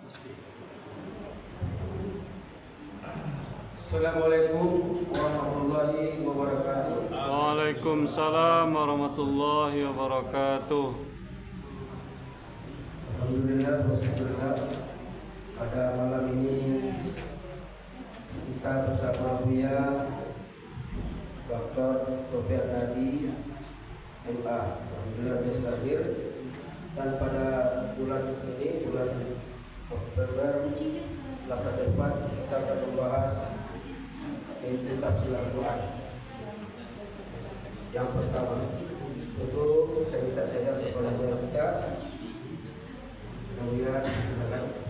Assalamualaikum warahmatullahi wabarakatuh. Waalaikumsalam warahmatullahi wabarakatuh. Alhamdulillah, alhamdulillah. Pada malam ini kita bersama Buya Dr. Sofyan Hadi MA. Alhamdulillah dia sudah hadir. Dan pada bulan ini, bulan Oktober, Selasa depan kita akan membahas tentang tafsir Al-Quran. Yang pertama, itu saya minta saja sekolah kita. Kemudian silakan.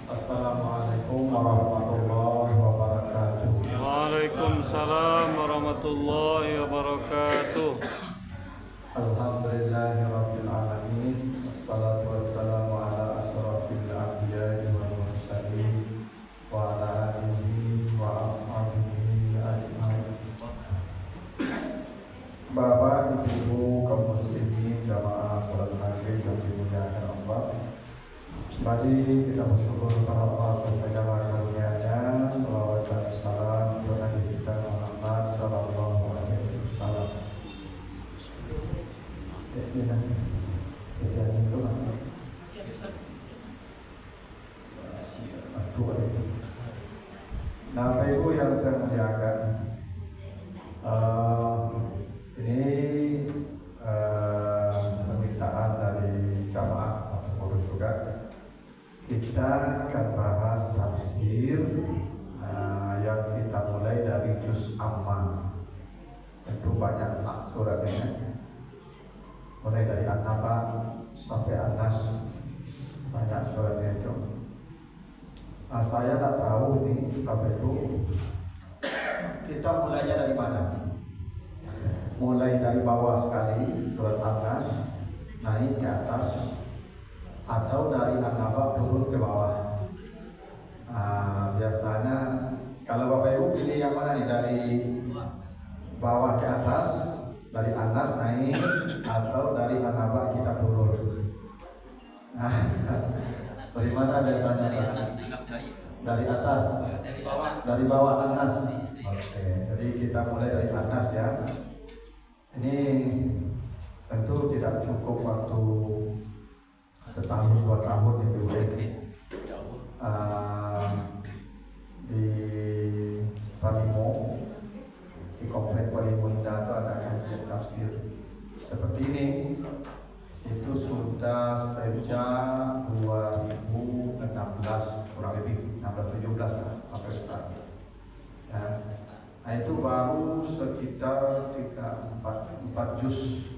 Assalamualaikum warahmatullahi wabarakatuh. Waalaikumsalam warahmatullahi wabarakatuh. Alhamdulillahirabbil alamin. Wassalatu wassalamu ala asrafil anbiya'i wal mursalin wa ala alihi wa ashabihi ajma'in. Bapak, Ibu, kaum muslimin, jamaah salat maghrib yang dimuliakan Allah. Mari kita bersyukur kepada Allah atas segala karunia-Nya. Salawat dan salam kepada Nabi kita Muhammad sallallahu alaihi wasallam. Nah, Bapak Ibu yang saya muliakan, ini permintaan dari jamaah atau pengurus juga. Kita akan bahas tafsir yang kita mulai dari juz Amma. Tentu banyak suratnya, mulai dari An-Naba sampai An-Nas, banyak suratnya itu. Saya tak tahu nih Bapak Ibu, kita mulainya dari mana? Mulai dari bawah sekali surat An-Nas, naik ke atas, atau dari An-Naba turun ke bawah. Biasanya kalau Bapak Ibu pilih yang mana nih, dari bawah ke atas, dari An-Nas naik, atau dari An-Naba kita turun? Dari mana biasanya? Dari atas, dari bawah An-Nas. Oke, jadi kita mulai dari An-Nas ya. Ini tentu tidak cukup waktu setahun 2 tahun itu di Palimo, di komplek Palimo Indah itu ada kajian tafsir seperti ini. Itu sudah sejak 2016 kurang lebih 16-17 lah sampai sekarang. Ya. Nah itu baru sekitar 4 juz.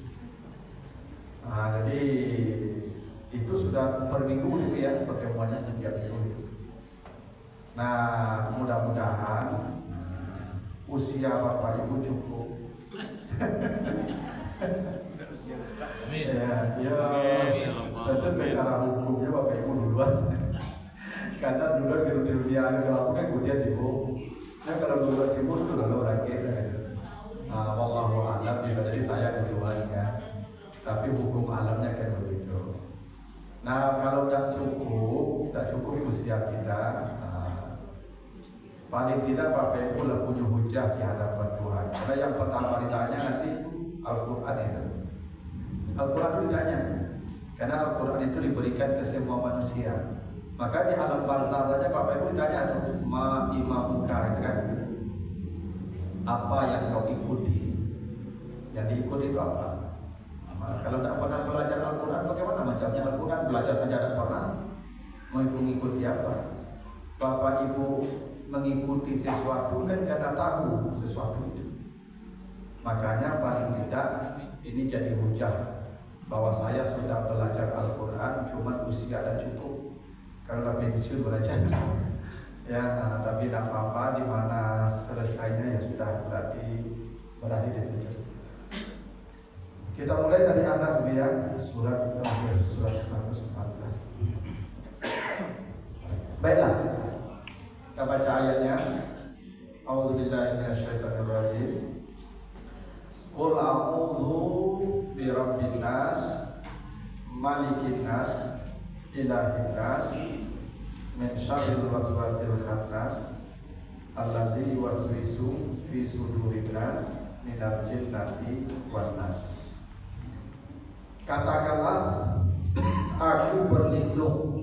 Jadi itu sudah per minggu itu ya, pertemuannya setiap minggu. Nah, mudah-mudahan usia Bapak Ibu cukup. Tentu secara hukumnya Bapak Ibu duluan. Karena duluan di dunia agama kan kemudian Ibu. Nah kalau duluan Ibu itu lalu rakyat. Wallahu a'lam, bisa jadi saya duluan ya. Tapi hukum alamnya kan begitu. Nah kalau tidak cukup usia kita, paling tidak Bapak Ibu lah punya hujah di hadapan Tuhan. Karena yang pertama ditanya nanti Al-Quran itu. Al-Quran itu ditanya, karena Al-Quran itu diberikan ke semua manusia. Maka di alam barzah saja Bapak Ibu ditanya, ma imamuka, kan? Apa yang kau ikuti? Yang diikuti itu apa? Kalau tidak pernah belajar Al-Quran, bagaimana macamnya Al-Quran? Belajar saja tidak pernah, mau mengikuti apa? Bapak Ibu mengikuti sesuatu kan karena tahu sesuatu itu. Makanya paling tidak ini jadi hujah bahwa saya sudah belajar Al-Quran, cuma usia dan cukup. Kalau pensiun belajar, ya, tapi tidak apa-apa. Di mana selesainya ya sudah berarti berakhir di situ. Kita mulai dari An-Nas ya, surat terakhir, surat 114. Baiklah, kita baca ayatnya. A'udzubillahi minasyaitonirrajim. Qul a'udzu birabbin nas, malikin nas, ilahin nas, min syarril waswasil khannas, allazi yuwaswisu fi sudurin nas, minal jinnati wan nas. Katakanlah, aku berlindung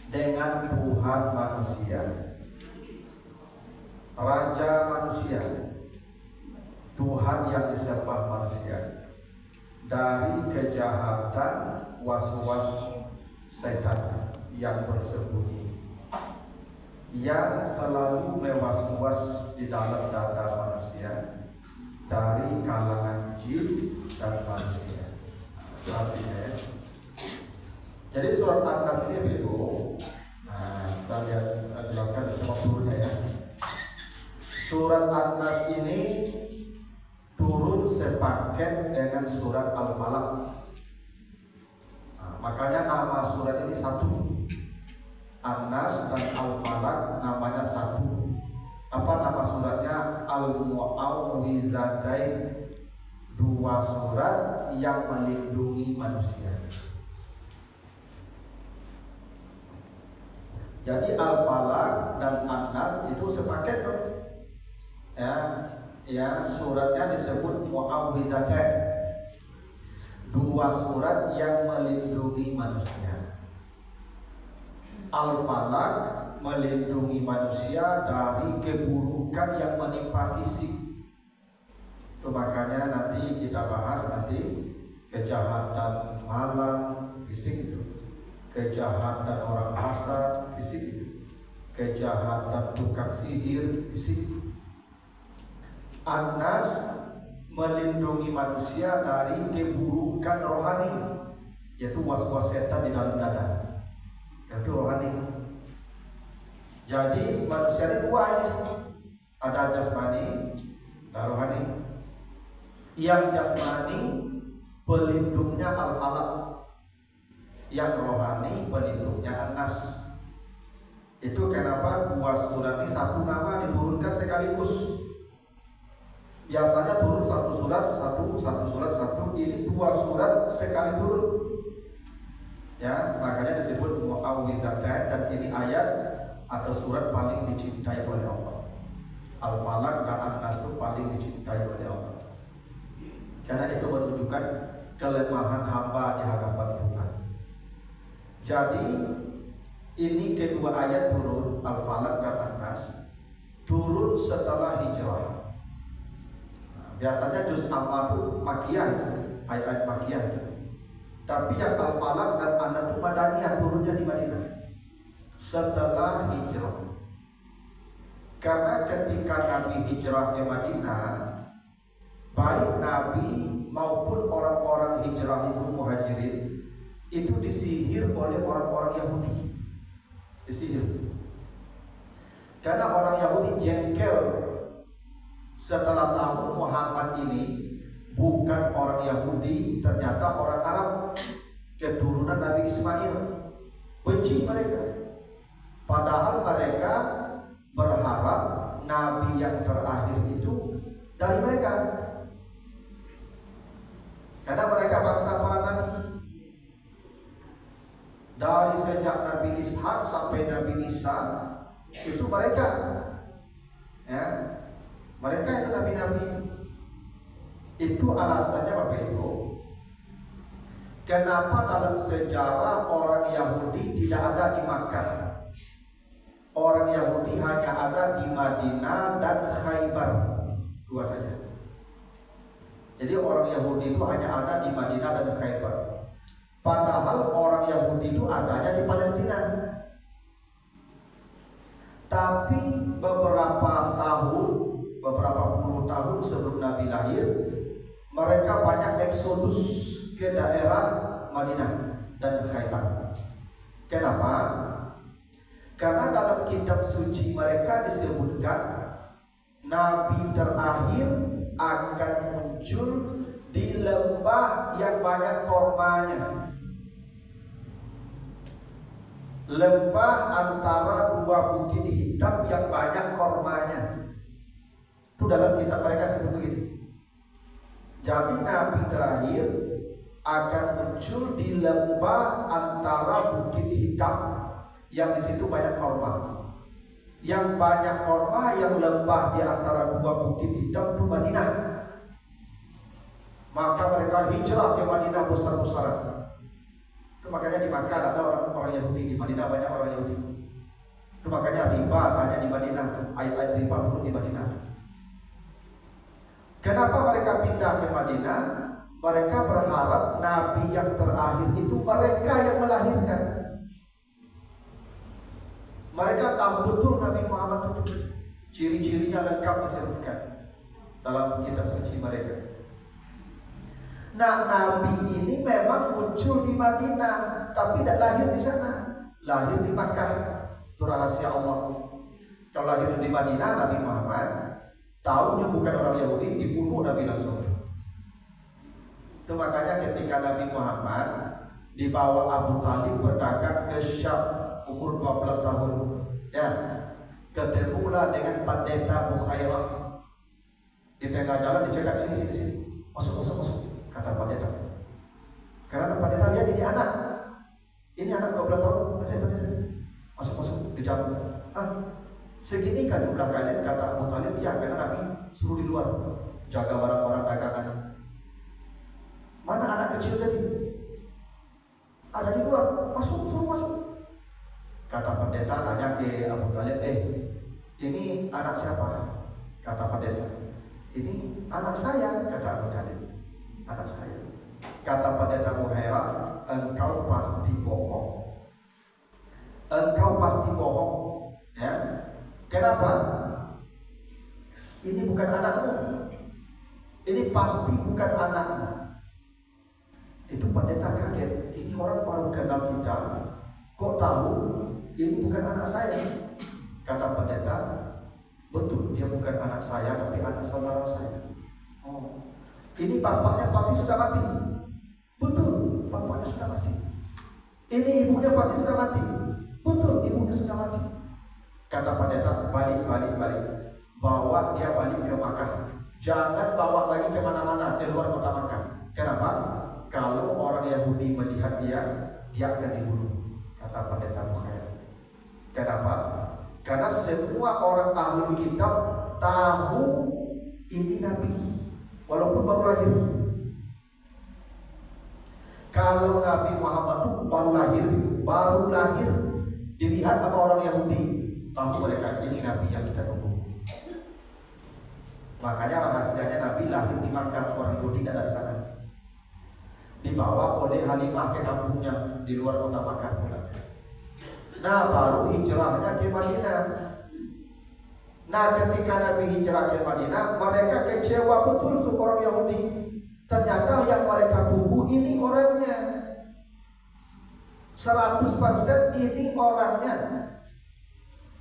dengan Tuhan manusia, Raja manusia, Tuhan yang disembah manusia, dari kejahatan was-was setan yang bersembunyi, yang selalu mewas-was di dalam dada manusia, dari kalangan jin dan manusia. Artinya ya. Jadi surat An-Nas ini begitu. Nah, saya lihat jelaskan semua turunnya ya. Surat An-Nas ini turun sepaket dengan surat Al-Falaq. Nah, makanya nama surat ini satu. An-Nas dan Al-Falaq namanya satu. Apa nama suratnya? Al-Mu'awwizatain. Dua surat yang melindungi manusia. Jadi Al-Falaq dan An-Nas itu sepaket dong. Ya, suratnya disebut Mu'awwizatain. Dua surat yang melindungi manusia. Al-Falaq melindungi manusia dari keburukan yang menimpa fisik. Itu makanya nanti kita bahas nanti kejahatan malam fisik itu, kejahatan orang hasad fisik itu, kejahatan tukang sihir fisik. An-Nas melindungi manusia dari keburukan rohani, yaitu was-was setan di dalam dada. Itu rohani. Jadi manusia ini dua ini, ada jasmani dan rohani. Yang jasmani pelindungnya Al-Falaq, yang rohani pelindungnya An-Nas. Itu kenapa dua surat ini satu nama diturunkan sekaligus. Biasanya turun satu surat satu. Ini dua surat sekali turun. Ya, makanya disebut Mu'awwizatain, dan ini ayat atau surat paling dicintai oleh Allah. Al-Falaq dan An-Nas itu paling dicintai oleh Allah. Karena itu menunjukkan kelemahan hamba di hadapan Tuhan. Jadi ini kedua ayat turun, Al-Falaq dan An-Nas, turun setelah hijrah. Nah, biasanya juz amma itu makiyah, ayat-ayat makiyah. Tapi yang Al-Falaq dan An-Nas itu madaniyah, turunnya di Madinah setelah hijrah. Karena ketika Nabi hijrah ke Madinah, baik Nabi maupun orang-orang hijrah itu muhajirin itu disihir oleh orang-orang Yahudi. Disihir. Karena orang Yahudi jengkel setelah tahu Muhammad ini bukan orang Yahudi, ternyata orang Arab, keturunan Nabi Ismail. Benci mereka. Padahal mereka berharap Nabi yang terakhir itu dari mereka. Karena mereka bangsa para nabi. Dari sejak Nabi Ishak sampai Nabi Isa itu mereka, ya, mereka itu nabi-nabi. Itu alasannya Bapak Ibu. Kenapa dalam sejarah orang Yahudi tidak ada di Makkah? Orang Yahudi hanya ada di Madinah dan Khaybar, dua saja. Jadi orang Yahudi itu hanya ada di Madinah dan Khaybar. Padahal orang Yahudi itu adanya di Palestina. Tapi beberapa puluh tahun sebelum Nabi lahir, mereka banyak eksodus ke daerah Madinah dan Khaybar. Kenapa? Karena dalam kitab suci mereka disebutkan Nabi terakhir akan muncul di lembah yang banyak kormanya. lembah antara dua bukit hitam yang banyak kormanya. Itu dalam kitab mereka sebut begitu. Jadi Nabi terakhir akan muncul di lembah antara bukit hitam yang di situ banyak korma. Yang banyak korma, yang lembah di antara dua bukit hitam itu Madinah. Maka mereka hijrah ke Madinah besar-besaran. Itu makanya di Makkah ada orang Yahudi, di Madinah banyak orang Yahudi. Itu makanya riba banyak di Madinah, ayat-ayat riba turun di Madinah. Kenapa mereka pindah ke Madinah? Mereka berharap Nabi yang terakhir itu mereka yang melahirkan. Mereka tahu betul Nabi Muhammad itu ciri-cirinya lengkap disebutkan dalam kitab suci mereka. Nah, Nabi ini memang muncul di Madinah, tapi tidak lahir di sana. Lahir di Makkah. Itu rahasia Allah. Kalau lahir di Madinah, Nabi Muhammad tahunya bukan orang Yahudi, dibunuh Nabi langsung. Itu makanya ketika Nabi Muhammad dibawa Abu Talib berdagang ke Syam umur 12 tahun, ya, ketemulah dengan pendeta Bukhairah. Di tengah jalan dicegat, sini, masuk. Kata pendeta. Karena pendeta lihat ini anak 12 tahun, pendeta. Masuk, dijamu. Segini kan jumlah kalian, kata Abu Talib, ya, karena Nabi suruh di luar jaga barang-barang dagangan. Mana anak kecil tadi? Ada di luar, suruh masuk. Kata pendeta tanya ke Abu Talib, ini anak siapa? Kata pendeta, ini anak saya. Kata Abu Talib, anak saya. Kata pendeta Bukhairah, engkau pasti bohong. Ya. Kenapa? Ini bukan anakmu. Ini pasti bukan anakmu. Itu pendeta kaget. Ini orang baru kenal kita, kok tahu ini bukan anak saya? Kata pendeta, betul, dia bukan anak saya, tapi anak saudara saya. Oh, ini bapaknya pasti sudah mati. Betul, bapaknya sudah mati. Ini ibunya pasti sudah mati. Betul, ibunya sudah mati. Kata pendeta, balik. Bawa dia balik ke Makkah. Jangan bawa lagi kemana-mana di luar kota Makkah. Kenapa? Kalau orang Yahudi melihat dia akan dibunuh. Kata pendeta Bukhairah. Kenapa? Karena semua orang ahli kitab tahu ini Nabi, walaupun baru lahir. Kalau Nabi Muhammad itu baru lahir, dilihat sama orang Yahudi, tahu mereka ini Nabi yang kita tunggu. Makanya rahasianya Nabi lahir di Makkah, orang Yahudi tidak ada di sana. Dibawa oleh Halimah ke kampungnya di luar kota Makkah pula. Nah, baru hijrahnya ke Madinah. Nah, ketika Nabi hijrah ke Madinah, mereka kecewa betul tuh orang Yahudi. Ternyata yang mereka tunggu ini orangnya. 100% ini orangnya.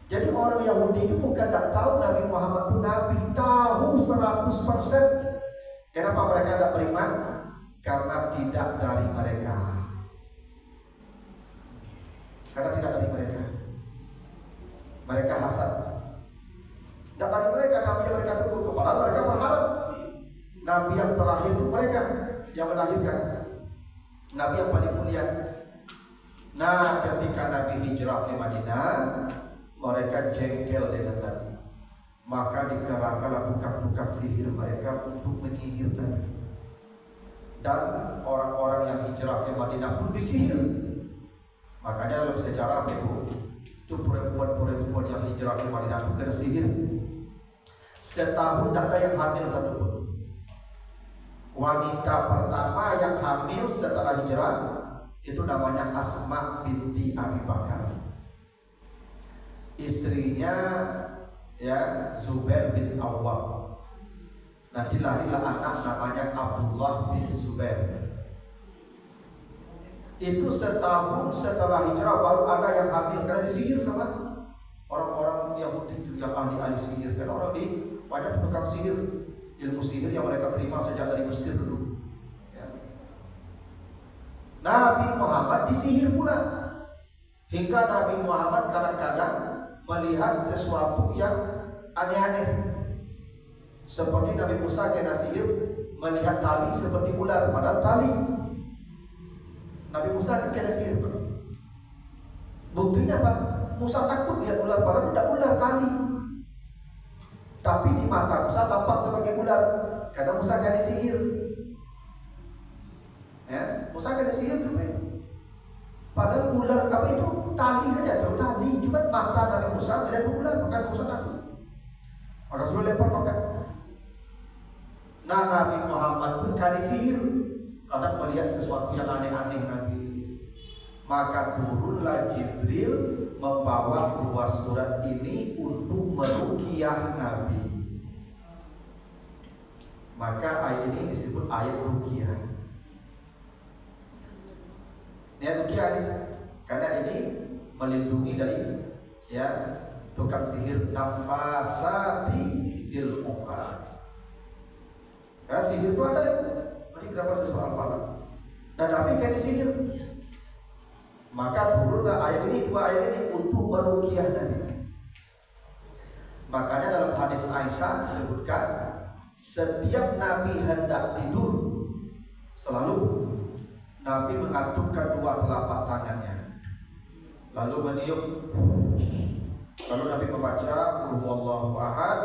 Jadi orang Yahudi itu bukan tak tahu Nabi Muhammad itu Nabi, tahu 100%. Kenapa mereka tidak beriman? Karena tidak dari mereka. Mereka hasad. Tidak dari mereka, Nabi yang mereka tunggu. Padahal mereka berharap Nabi yang terakhir itu mereka yang melahirkan, Nabi yang paling mulia. Nah, ketika Nabi hijrah ke Madinah, mereka jengkel dengan Nabi. Maka dikerahkanlah tukang-tukang sihir mereka untuk menyihir Nabi. Dan orang-orang yang hijrah ke Madinah pun disihir. Makanya dalam sejarah itu perempuan-perempuan yang hijrah ke Madinah itu kena sihir. Setahun tidak ada yang hamil satupun. Wanita pertama yang hamil setelah hijrah itu namanya Asma binti Abi Bakar. Istrinya ya Zubair bin Awwam. Nanti lahirlah anak namanya Abdullah bin Zubair. Itu setahun setelah hijrah baru ada yang hamil karena disihir sama orang-orang Yahudi itu yang ahli sihir. Karena orang di banyak tukang sihir, ilmu sihir yang mereka terima sejak dari Mesir dulu. Ya. Nabi Muhammad disihir pula. Hingga Nabi Muhammad kadang-kadang melihat sesuatu yang aneh-aneh. Seperti Nabi Musa kena sihir melihat tali seperti ular, padahal tali. Nabi Musa kan kena sihir. Buktinya apa? Musa takut lihat ular, padahal tidak ular, tali. Tapi di mata Musa tampak sebagai ular karena Musa kena sihir. Ya, Musa kena sihir tuh. Padahal ular apa itu? Tali saja, itu tali. Cuma mata Nabi Musa melihat ular, maka Musa takut. Maka suruh lempar tongkat. Nah, Nabi Muhammad pun kali sihir, kadang melihat sesuatu yang aneh-aneh Nabi. Maka turunlah Jibril membawa 2 surat ini untuk meruqyah Nabi. Maka ayat ini disebut ayat ruqyah. Ini ruqyah nih, karena ini melindungi dari tukang sihir nafasati fil uqad. Karena sihir itu ada, nanti kita bahas soal falak. Dan Nabi kan sihir. Maka turunlah ayat ini, 2 ayat ini untuk meruqyah Nabi. Makanya dalam hadis Aisyah disebutkan, setiap Nabi hendak tidur, selalu Nabi mengatupkan 2 telapak tangannya, lalu meniup. Lalu Nabi membaca Qul huwallahu ahad,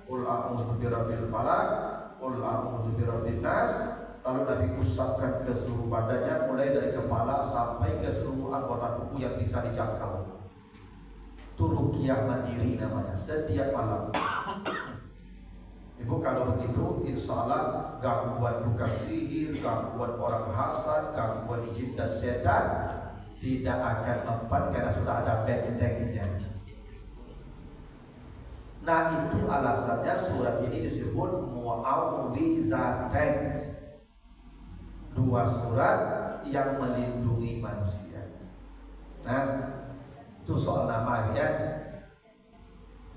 Qul a'udzu birabbil falaq, Qul a'udzu birabbin nas. Lalu Nabi usapkan ke seluruh badannya, mulai dari kepala sampai ke seluruh anggota tubuh yang bisa dijangkau. Itu ruqyah mandiri namanya, setiap malam. Ibu kalau begitu, insya Allah gangguan tukang sihir, gangguan orang hasad, gangguan jin dan setan tidak akan mempan karena sudah ada bentengnya. Nah, itu alasannya surat ini disebut mu'awwizatain, 2 surat yang melindungi manusia. Nah, itu soal nama ya.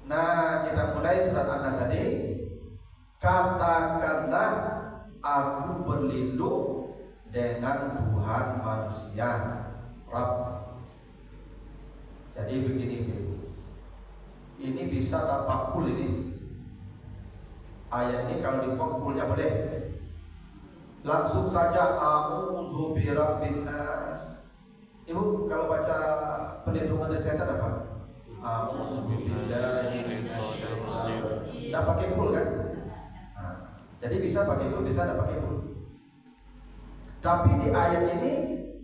Nah, kita mulai surat An-Nas tadi. Katakanlah aku berlindung dengan Tuhan manusia, Rabb. Jadi begini, ini bisa tapakul ini. Ayat ini kalau dibuang kulnya boleh. Langsung saja a'udzu birabbin nas. Ibu kalau baca perlindungan dari setan apa? A'udzu billahi minasyaitonir rajim. Enggak pakai kul kan? Nah, jadi bisa pakai kul, bisa enggak pakai kul. Tapi di ayat ini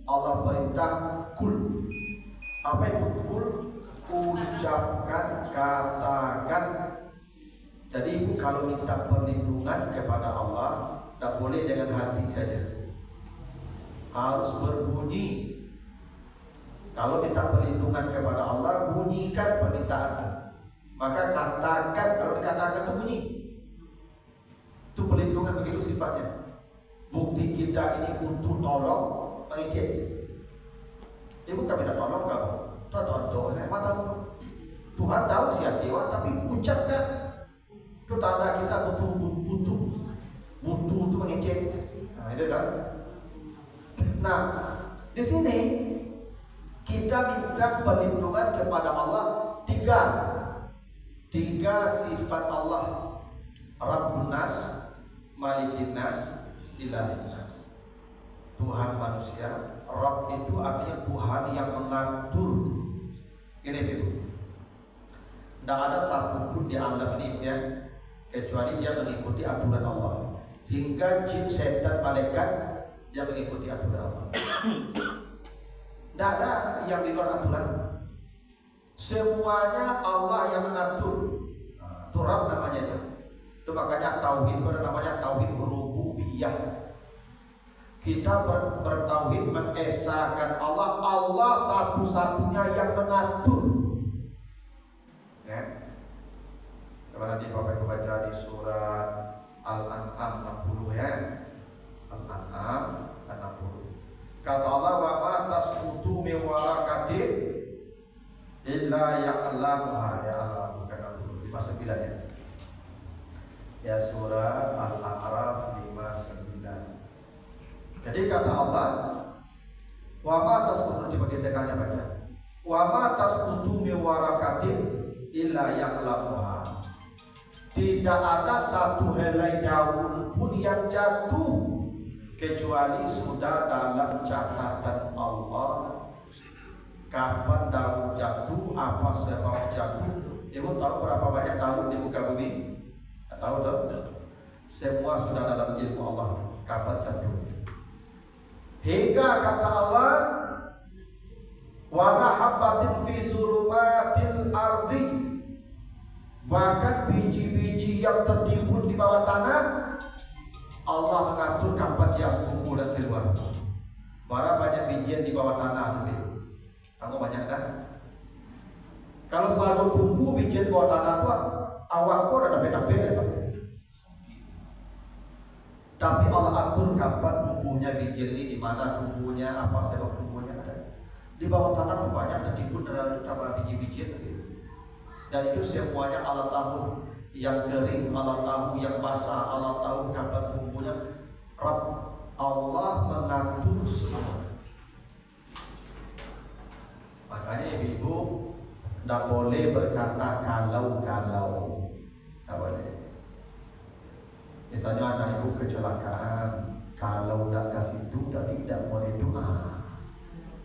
Allah perintah kul. Apa itu kul? Ucapkan, katakan. Jadi ibu kalau minta perlindungan kepada Allah, tak boleh dengan hati saja, harus berbunyi. Kalau minta perlindungan kepada Allah, bunyikan permintaanmu. Maka katakan, kalau dikatakan itu bunyi. Itu perlindungan, begitu sifatnya. Bukti kita ini butuh tolong, mengejek. Ibu kami minta tolong kamu. Tonton saya mata Tuhan tahu siapa dewa, tapi ucapkan. Itu tanda kita butuh untuk mengecek. Nah, itu kan. Nah, di sini kita minta perlindungan kepada Allah tiga sifat Allah. Rabbun nas, Malikin nas, Ilahin nas. Tuhan manusia. Rabb itu artinya Tuhan yang mengatur. Ini Ibu. Tidak ada satupun di alam ini ya, kecuali dia mengikuti aturan Allah. Hingga jin, setan, malaikat dia mengikuti aturan Allah. Tidak ada yang di luar aturan. Semuanya Allah yang mengatur. Turab namanya itu. Itu makanya tauhid itu namanya tauhid rububiyah. Kita bertauhid mengesahkan Allah. Allah satu-satunya yang mengatur. Ya. Coba nanti Bapak baca di surat Al-An'am 60 ya. Al-An'am 60. Kata Allah, wa ma tasqutu min waraqatin illa ya'lamuha. Ya Allah, bukan 59 ya. Ya surah Al-A'raf 59. Jadi kata Allah, wa ma tasqutu, di bagian tengahnya baca. Wa ma tasqutu min warakatin illa ya'lamuha. Tidak ada satu helai daun pun yang jatuh kecuali sudah dalam catatan Allah. Kapan daun jatuh, apa sebab jatuh. Ibu tahu berapa banyak daun di muka bumi? Tahu tak? Semua sudah dalam ilmu Allah. Kapan jatuh? Hingga kata Allah, wa habbatin fi zulumatil ardi, bahkan biji-biji yang tertimbun di bawah tanah, Allah mengatur kapan dia harus tumbuh dan keluar. Berapa banyak biji di bawah tanah itu? Kamu banyak kan? Kalau selalu tumbuh biji di bawah tanah itu, awakku ada beda-beda. Tapi Allah atur kapan tumbuhnya biji ini, di mana tumbuhnya, apa sebab tumbuhnya ada. Di bawah tanah itu banyak tertimbun dalam biji-biji itu. Dan itu semuanya Allah tahu. Yang kering Allah tahu, yang basah Allah tahu kapan tumbuhnya. Allah mengatur semua. Makanya ibu-ibu tidak boleh berkata kalau. Tidak boleh. Misalnya anak ibu kecelakaan, kalau tidak kasih itu tidak boleh doa.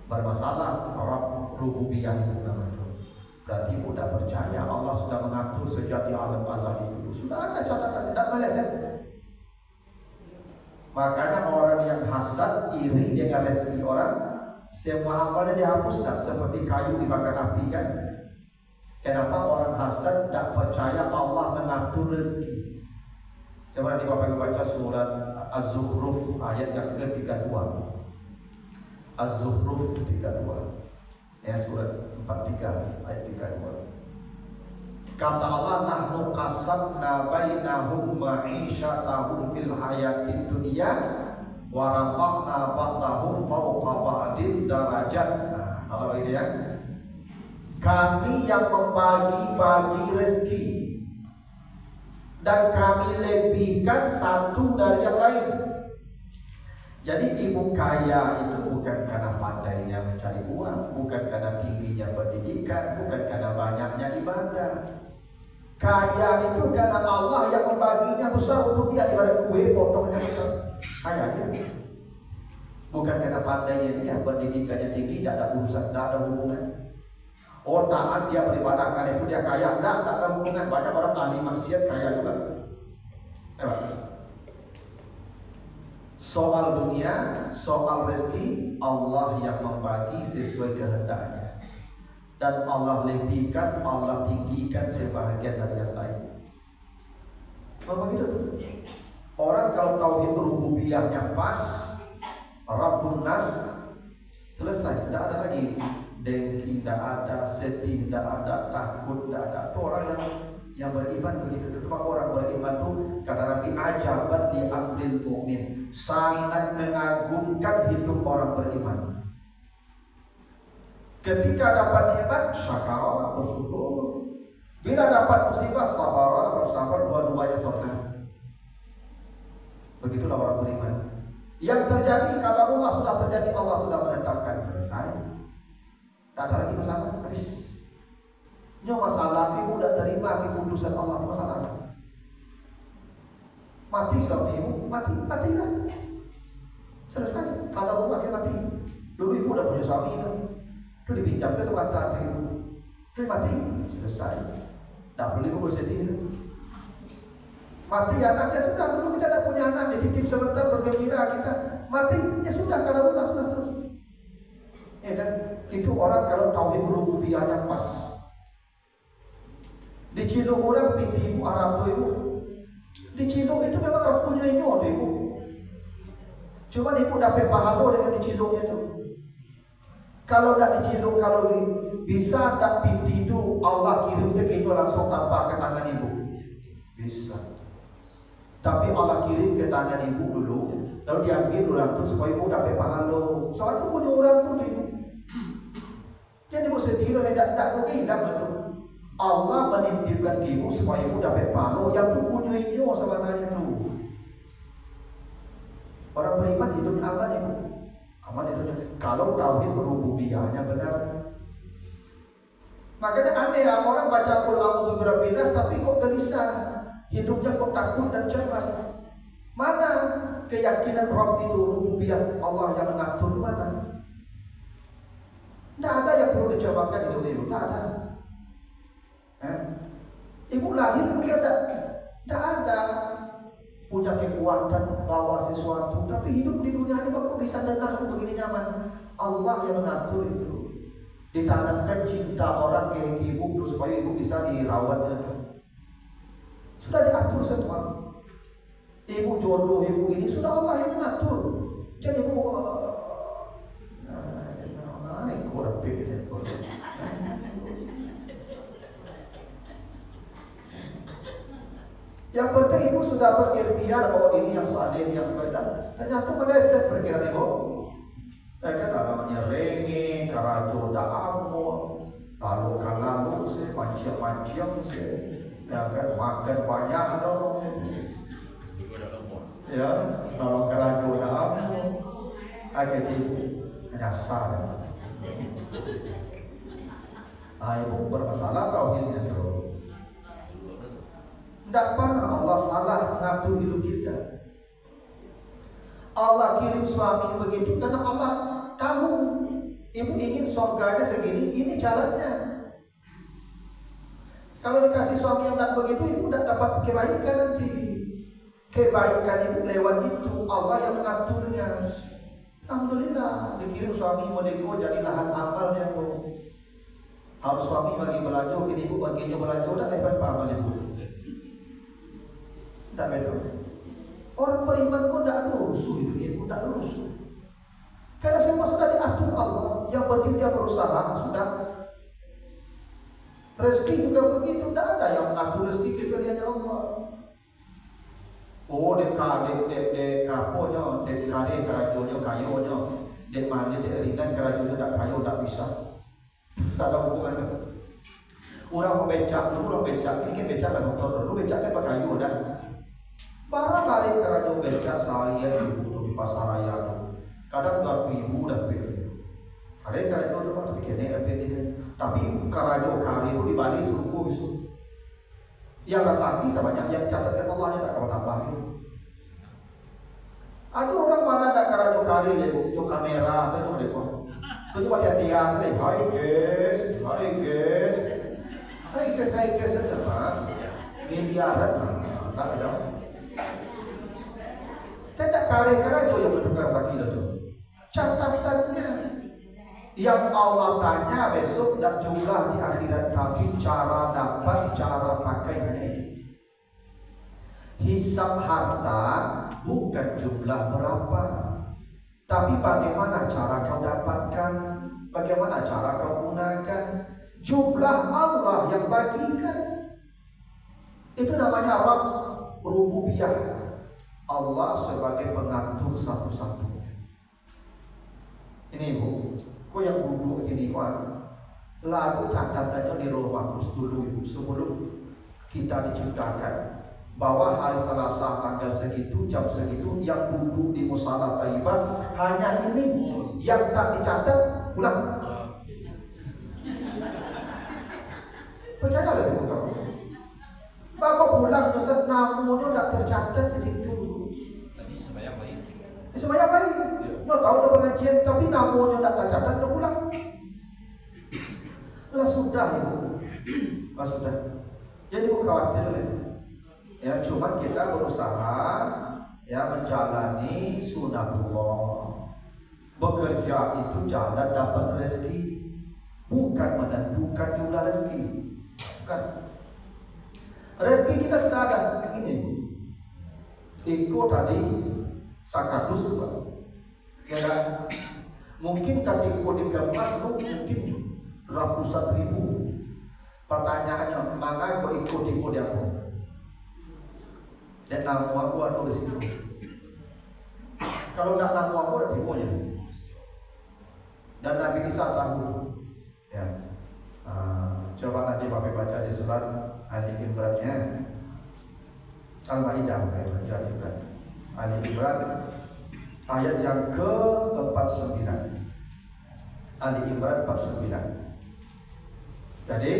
Bermasalah orang rububiyah itu namanya. Berarti ibu tidak percaya Allah sudah mengatur sejak di alam azali dulu. Sudah ada catatan, tidak meleset. Makanya orang yang hasad, iri dengan rezeki orang, semua amalnya dihapus, tak seperti kayu dibakar api kan. Kenapa orang hasad tidak percaya Allah mengatur rezeki? Coba nanti Bapak baca surat Az-Zukhruf ayat yang ke-32. Az-Zukhruf 32. Ya, surat 43 ayat 32. Kata Allah, nahnu qasamna bainahum ma'isyatahum fil hayatid dunya wa rafa'na ba'dahum fawqa ba'din darajat. Nah, kalau begitu ya. Kami yang membagi-bagi rezeki dan kami lebihkan satu dari yang lain. Jadi ibu kaya itu bukan karena pandainya mencari uang, bukan karena tingginya pendidikan, bukan karena banyaknya ibadah. Kaya itu karena Allah yang membaginya besar untuk dia, ibarat kue potongnya besar. Kaya dia. Bukan karena pandainya dia, pendidikannya tinggi, tidak ada urusan, tidak ada hubungan. Oh taat dia beribadah karena itu dia kaya, tidak ada hubungan. Banyak orang ahli maksiat kaya juga. Soal dunia, soal rezeki, Allah yang membagi sesuai kehendaknya. Dan Allah lebihkan, Allah tinggikan sebahagian dari yang lain. Kalau begitu, orang kalau tauhid rububiyahnya pas, Rabbun Nas, selesai, tidak ada lagi dengki, tidak ada sedih, tidak ada takut, tidak ada. Itu orang yang beriman begitu. Itu orang beriman itu kata Nabi, ajaban li amril mu'min, sangat mengagumkan hidup orang beriman. Ketika dapat nikmat, syakara, bersyukur. Bila dapat musibah, sabar, bersabar, dua-duanya sabar. Begitulah orang beriman. Yang terjadi, kalau Allah sudah terjadi, Allah sudah menetapkan, selesai. Tak ada lagi masalah, habis. Ini masalah, ibu sudah terima keputusan Allah, masalah. Mati suami ibu, matilah. Selesai, kalau Allah dia mati. Dulu ibu sudah punya suami kan? Itu dipinjam kesempatan ibu. Dia mati, selesai. Tak boleh ibu bersedih. Mati anaknya sudah, dulu kita tidak punya anak, dititip sebentar bergembira kita. Mati, ya sudah, kalau Allah sudah selesai. Dan itu orang kalau tauhid rububiyahnya pas. Diciduk orang binti ibu Arab ibu. Diciduk itu memang harus punya ibu ibu. Cuma ibu dapat pahala dengan diciduknya itu. Kalau tidak diciduk, kalau bisa tak binti itu Allah kirim segitu langsung tanpa ke tangan ibu. Bisa. Tapi Allah kirim ke tangan ibu dulu, lalu diambil orang itu supaya ibu dapat pahala. Soalnya punya orang pun ibu. Jadi ibu sedih, tidak hilang itu. Allah menitipkan ibu supaya ibu dapat pahala yang tu punya ibu sebenarnya itu. Orang beriman hidup aman ibu. Aman itu. Kalau tauhid rububiyahnya benar, Makanya aneh ya, orang baca Qul a'udzu birabbil nas tapi kok gelisah, hidupnya kok takut dan cemas. Mana keyakinan Rabb itu, rububiyah Allah yang mengatur, mana? Tidak ada yang perlu dicemaskan hidup ibu, tidak ada. Ibu lahir punya tidak ada punya kekuatan bawa sesuatu, tapi hidup di dunia ini kok bisa tenang begini nyaman. Allah yang mengatur itu. Ditanamkan cinta orang ke ibu supaya ibu bisa dirawatnya. Sudah diatur semua. Ibu jodoh ibu ini sudah Allah yang mengatur. Jadi ibu yang penting ibu sudah berikhtiar bahwa ini yang seadil yang benar. Ternyata meleset perkiraan ibu. Kan namanya renge, karajo da'amu, lalu kalalu se, manciam-manciam se, ya kan makan banyak dong. Ya, lalu karajo da'amu, agak nyasar. Ibu bermasalah tauhidnya tuh. Tidak pernah Allah salah mengatur hidup kita. Allah kirim suami begitu karena Allah tahu ibu ingin surganya segini, ini jalannya. Kalau dikasih suami yang tidak begitu, ibu tidak dapat kebaikan nanti. Kebaikan ibu lewat itu Allah yang mengaturnya. Alhamdulillah dikirim suami modeko jadi lahan amalnya bu. Harus suami bagi belajar, ini ibu baginya belajar, tidak hebat amal ibu. Tidak betul. Orang beriman pun tidak rusuh hidupnya, tidak rusuh. Karena semua sudah diatur Allah. Yang penting dia berusaha, sudah. Rezeki juga begitu, tidak ada yang mengatur rezeki kecuali hanya Allah. Oh, dek kaponya, dek kerajonya kayonya, dek mandi dek ringan kerajonya tak kayo tak bisa. Tak ada hubungannya. Orang mau becak, ini kan becak kan motor, lu becak kan pakai kayu dah. Barang balik kerajo becak seharian ibu di pasar raya tu. Kadang 2.000 dah pilih. Ada kerajo tu tapi kena ada pilih. Tapi kerajo kali itu di Bali seluruh itu. Yang rasaki sebanyak yang catatkan Allah yang tak kau tambahin. Ada orang mana ada kerajo kali dia buka kamera saya cuma dekor. Tu cuma dia saya hai guys saja pak. Miliaran tak ada. Tidak kare-kare yang bertukar sakit itu. Catatannya yang Allah tanya besok tidak jumlah di akhirat, tapi cara dapat, cara pakai hanya itu. Hisab harta bukan jumlah berapa, tapi bagaimana cara kau dapatkan, bagaimana cara kau gunakan. Jumlah Allah yang bagikan. Itu namanya Rabb rububiyah. Allah sebagai pengatur satu-satunya. Ini ibu, kau yang duduk ini lalu catatannya di Roh Mahfuz dulu ibu sebelum kita diciptakan bahwa hari Selasa tanggal segitu jam segitu yang duduk di Musala Thayyibah hanya ini, yang tak dicatat pulang. Percaya lebih bukan? Maka pulang Ustaz namanya tak tercatat di situ. Semuanya baik. Nggak tahu ada pengajian tapi namanya tak tercatat ke pulang. Lah sudah ibu. Lah sudah. Jadi ibu khawatir lah. Ya cuma kita berusaha ya menjalani sunatullah. Bekerja itu jalan dapat rezeki, bukan menentukan jumlah rezeki. Bukan. Rezeki kita sudah ada. Ini ibu. Iko tadi sakadus juga. Ya kan? Mungkin tadi kode kemas mungkin ratusan ribu. Pertanyaannya, mana kau ikut di kode apa? Dan nama aku ada di situ. Kalau tak nama aku ada tipunya. Dan Nabi Isa tahu. Ya. Coba nanti Bapak baca di surat Ali Imran-nya. Al-Maidah Ali Imran. Ali Imran ayat yang ke-49. Ali Imran 49. Jadi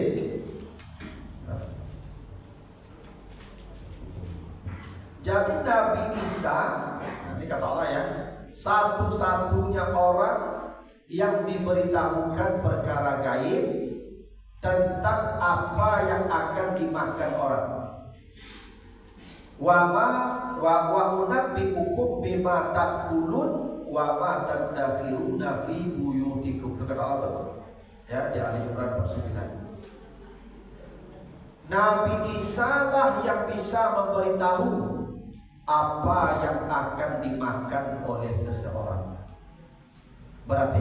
Nabi Isa, ini kata Allah ya, satu-satunya orang yang diberitahukan perkara gaib tentang apa yang akan dimakan orang. Wa unabbiukum bima ta'kulun wa ma tadkhiruna fi buyutikum. Kata Allah ya di Ali Imran 9. Nabi Isa lah yang bisa memberitahu apa yang akan dimakan oleh seseorang. Berarti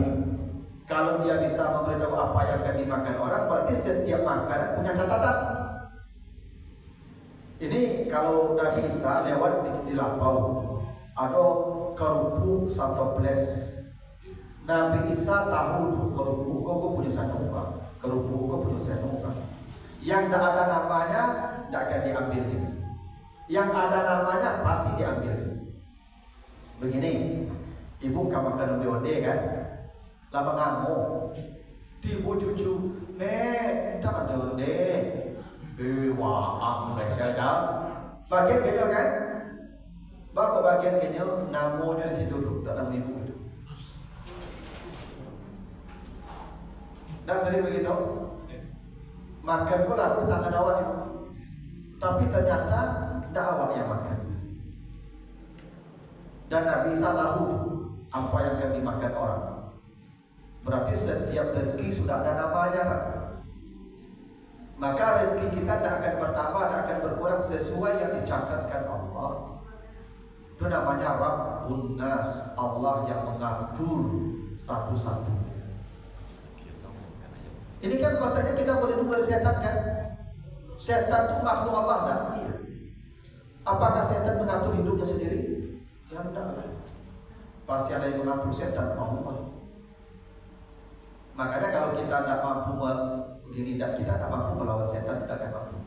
kalau dia bisa memberitahu apa yang akan dimakan orang, berarti setiap makanan punya catatan. Ini kalau Nabi Isa lewat di lampau, ada kerupuk satu ples. Nabi Isa tahu tuh kerupuk kok punya satu pak, kerupuk kok punya satu pak. Yang tidak ada namanya tidak akan diambil ini. Yang ada namanya pasti diambil. Begini, ibu kamu makan onde kan, lama ngamuk, ibu cucu, nek kita ada onde, wah mereka dah, bagian kenyal kan, baru bagian kenyal, namanya di situ dulu, dalam ibu itu. Dah sering begitu, makan pun aku tangan awak, tapi ternyata tidak awak yang makan. Dan Nabi Isa tahu apa yang akan dimakan orang. Berarti setiap rezeki sudah ada namanya, Pak. Maka rezeki kita tidak akan bertambah, tidak akan berkurang sesuai yang dicatatkan Allah. Itu namanya Rabbun Nas, Allah yang mengatur satu-satu. Ini kan konteksnya kita berlindung dari setan kan? Setan itu makhluk Allah kan? Iya. Apakah setan mengatur hidupnya sendiri? Ya tidak. Pasti ada yang mengatur setan, Allah. Makanya kalau kita tidak mampu begini, kita tidak mampu melawan setan, tidak akan mampu.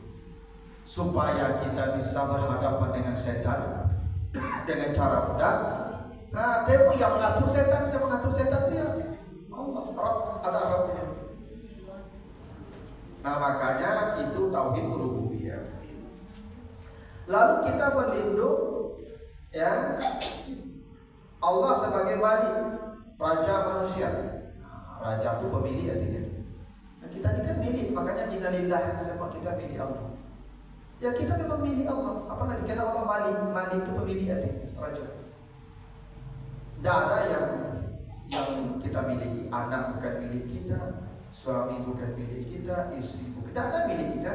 Supaya kita bisa berhadapan dengan setan dengan cara mudah. Nah, temu yang mengatur setan dia. Allah, ada Arabnya. Nah, makanya itu tauhid rububiyah. Lalu kita berlindung ya Allah sebagai Malik, raja manusia. Raja itu pemilik artinya. Nah, kita ini kan milik, makanya innalillah, semua kita milik Allah. Ya kita memang milik Allah. Apalagi karena Allah Malik itu pemilik artinya, raja. Tidak ada yang kita miliki. Anak bukan milik kita, suami bukan milik kita, istri bukan. Tidak ada milik kita.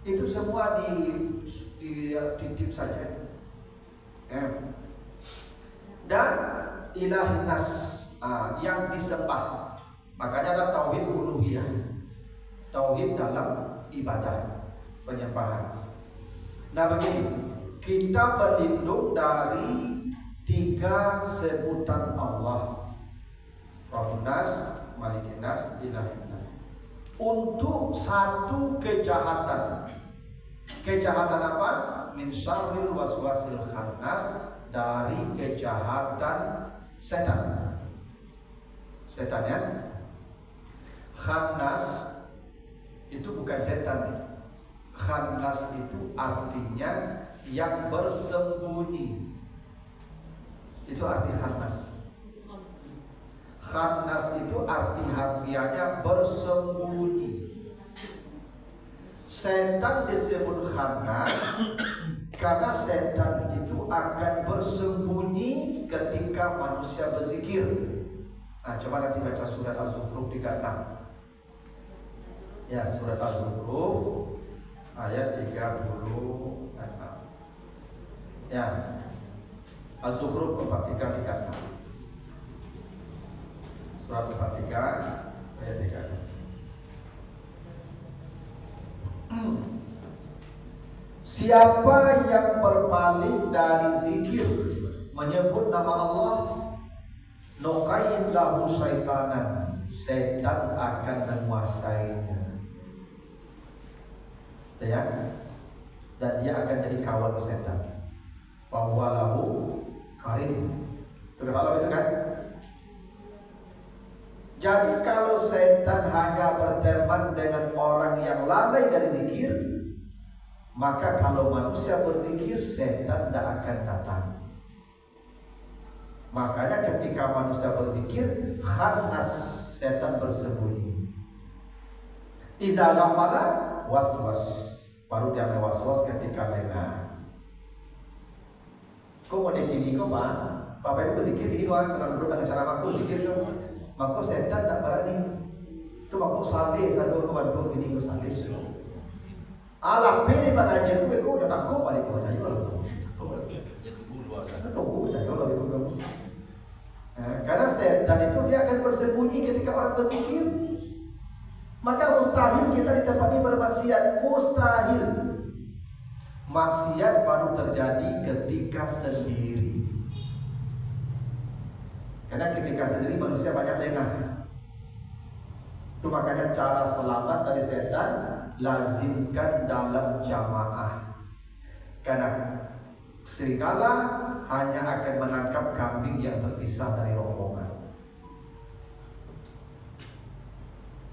Itu semua dititip saja. Dan ilahin nas yang disembah. Makanya ada tauhid uluhiyah, tauhid dalam ibadah, penyembahan. Nah begini, kita berlindung dari 3 sebutan Allah, Rabbun Nas, Malikin Nas, Ilahin Nas, untuk satu kejahatan. Kejahatan apa? Min syarril waswasil khannas, dari kejahatan setan. Setan ya. Khannas itu bukan setan. Khannas itu artinya yang bersembunyi. Itu arti khannas. Khannas itu arti harfiahnya bersembunyi. Setan disebut khannas karena setan itu akan bersembunyi ketika manusia berzikir. Nah, coba nanti baca surat Az-Zukhruf 36. Ya, surat Az-Zukhruf ayat 36. Ya. Az-Zukhruf 43 36. Surat 43 ayat 36. Siapa yang berpaling dari zikir, menyebut nama Allah, nuqayyid lahu syaitanan, setan akan menguasainya. Ya, dan dia akan jadi kawan setan. Bahwa lahu karin. Kalau itu kan, Jadi kalau setan hanya berteman dengan orang yang lalai dari zikir, maka kalau manusia berzikir, setan tidak akan datang. Makanya ketika manusia berzikir, khannas, setan bersembunyi. Iza ghafala waswas, baru dia mewaswas ketika lengah. Kau mau dikini kau pak? Bapak ibu berzikir gini kau, senang duduk dengan cara makhluk zikir kau. Maka setan tak berani. Tu maka salih satu kau bantu gini kau salih. Alam pilih pengajian kau dah takut balik kau jadi kalau. Tunggu saja kalau ibu. Karena setan itu dia akan bersembunyi ketika orang berzikir. Maka mustahil kita di tempat ini bermaksiat, mustahil. Maksiat baru terjadi ketika sendiri. Karena ketika sendiri manusia banyak lengah. Itu makanya cara selamat dari setan, lazimkan dalam jamaah. Karena serigala hanya akan menangkap kambing yang terpisah dari rombongan.